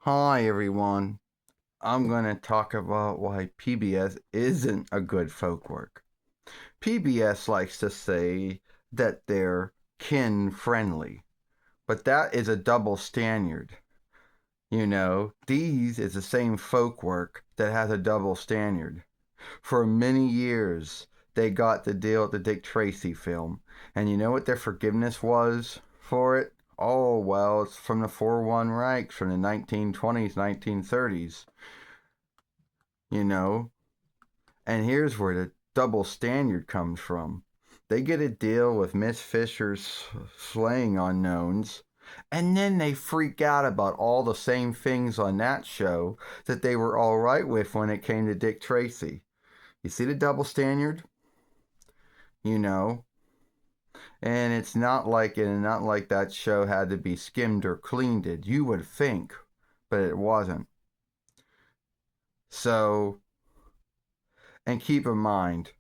Hi everyone. I'm going to talk about why PBS isn't a good folk work. PBS likes to say that they're kin friendly, but that is a double standard. These is the same folk work that has a double standard. For many years, they got the deal with the Dick Tracy film, and you know what their forgiveness was for it? Oh, well, it's from the 4-1 Reichs from the 1920s, 1930s, you know? And here's where the double standard comes from. They get a deal with Miss Fisher's slaying unknowns, and then they freak out about all the same things on that show that they were all right with when it came to Dick Tracy. You see the double standard? You know, and it's not like that show had to be skimmed or cleaned. You would think, but it wasn't. So, and keep in mind,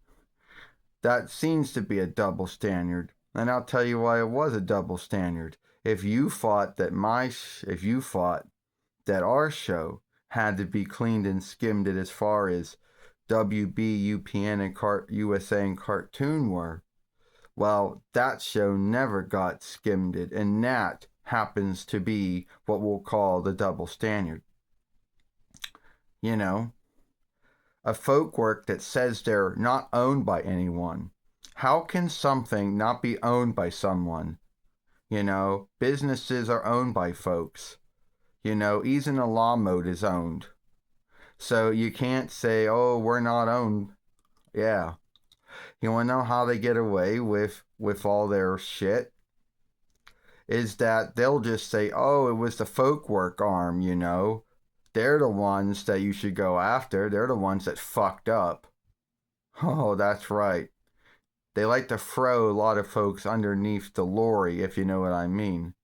that seems to be a double standard, and I'll tell you why it was a double standard. If you thought that our show had to be cleaned and skimmed it as far as WB, UPN, and USA and Cartoon were, well, that show never got skimmed it, and that happens to be what we'll call the double standard. You know, a folk work that says they're not owned by anyone. How can something not be owned by someone? Businesses are owned by folks. Even a law mode is owned. So you can't say, oh, we're not owned. Yeah. You want to know how they get away with all their shit? Is that they'll just say, oh, it was the folk work arm. They're the ones that you should go after. They're the ones that fucked up. Oh, that's right. They like to throw a lot of folks underneath the lorry, if you know what I mean.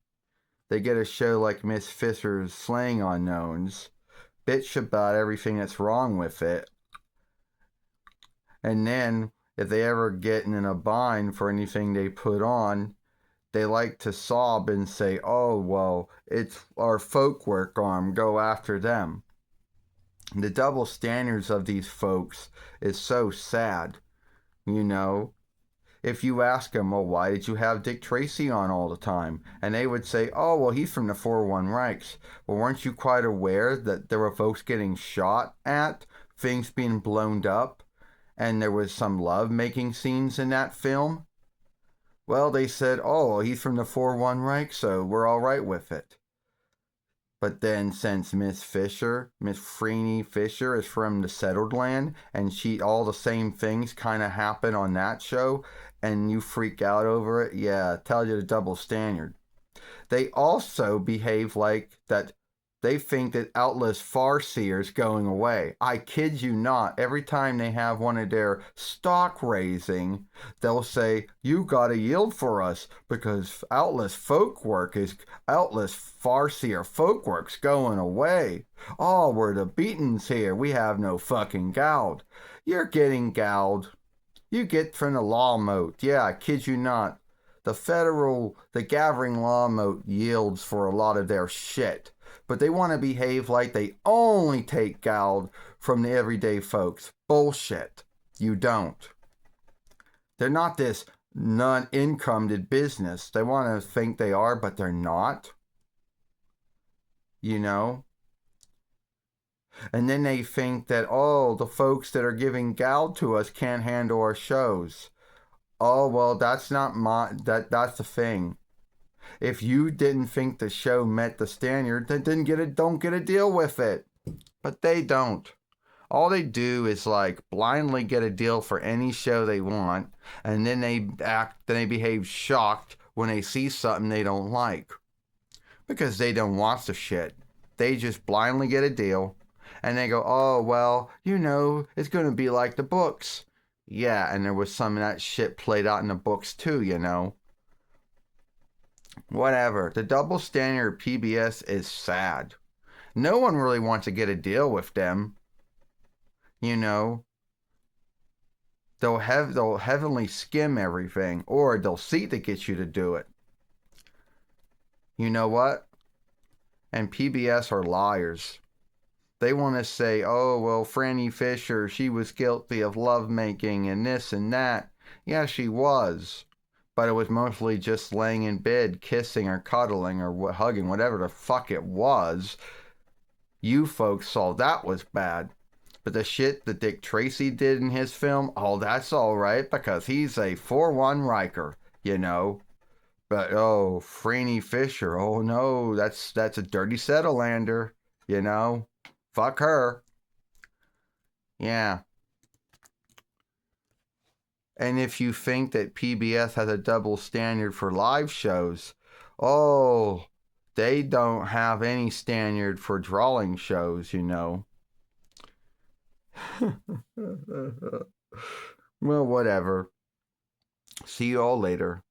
They get a show like Miss Fisher's Slaying Unknowns, bitch about everything that's wrong with it, and then if they ever get in a bind for anything they put on, they like to sob and say, oh, well, it's our folk work arm, go after them. The double standards of these folks is so sad, you know. If you ask them, well, why did you have Dick Tracy on all the time? And they would say, oh, well, he's from the 4-1 Reichs. Well, weren't you quite aware that there were folks getting shot at, things being blown up, and there was some love-making scenes in that film? Well, they said, oh, well, he's from the 4-1 Reich, so we're all right with it. But then since Miss Freeney Fisher is from the settled land, and all the same things kind of happen on that show, and you freak out over it, yeah, tell you the double standard. They also behave like that. They think that Outlaw's Farseer is going away. I kid you not. Every time they have one of their stock raising, they'll say, you gotta yield for us because Outlaw's Farseer Folkwork's going away. Oh, we're the beatings here. We have no fucking gowd. You're getting gowd. You get from the law moat. Yeah, I kid you not. The gathering law moat yields for a lot of their shit. But they want to behave like they only take gowd from the everyday folks. Bullshit. You don't. They're not this non-incomed business. They want to think they are, but they're not. You know? And then they think that, oh, the folks that are giving gowd to us can't handle our shows. Oh, well, that's not that's the thing. If you didn't think the show met the standard, then don't get a deal with it. But they don't. All they do is like blindly get a deal for any show they want, and then they behave shocked when they see something they don't like. Because they don't watch the shit. They just blindly get a deal, and they go, oh, well, it's going to be like the books. Yeah, and there was some of that shit played out in the books too. Whatever. The double standard of PBS is sad. No one really wants to get a deal with them. They'll heavily skim everything, or they'll see to get you to do it. You know what? And PBS are liars. They want to say, oh, well, Franny Fisher, she was guilty of lovemaking and this and that. Yeah, she was. But it was mostly just laying in bed, kissing or cuddling or hugging, whatever the fuck it was. You folks saw that was bad. But the shit that Dick Tracy did in his film, oh, that's all right because he's a 4-1 Riker, you know. But oh, Franny Fisher, oh no, that's a dirty Settlelander, you know. Fuck her. Yeah. And if you think that PBS has a double standard for live shows, oh, they don't have any standard for drawing shows, you know. Well, whatever. See you all later.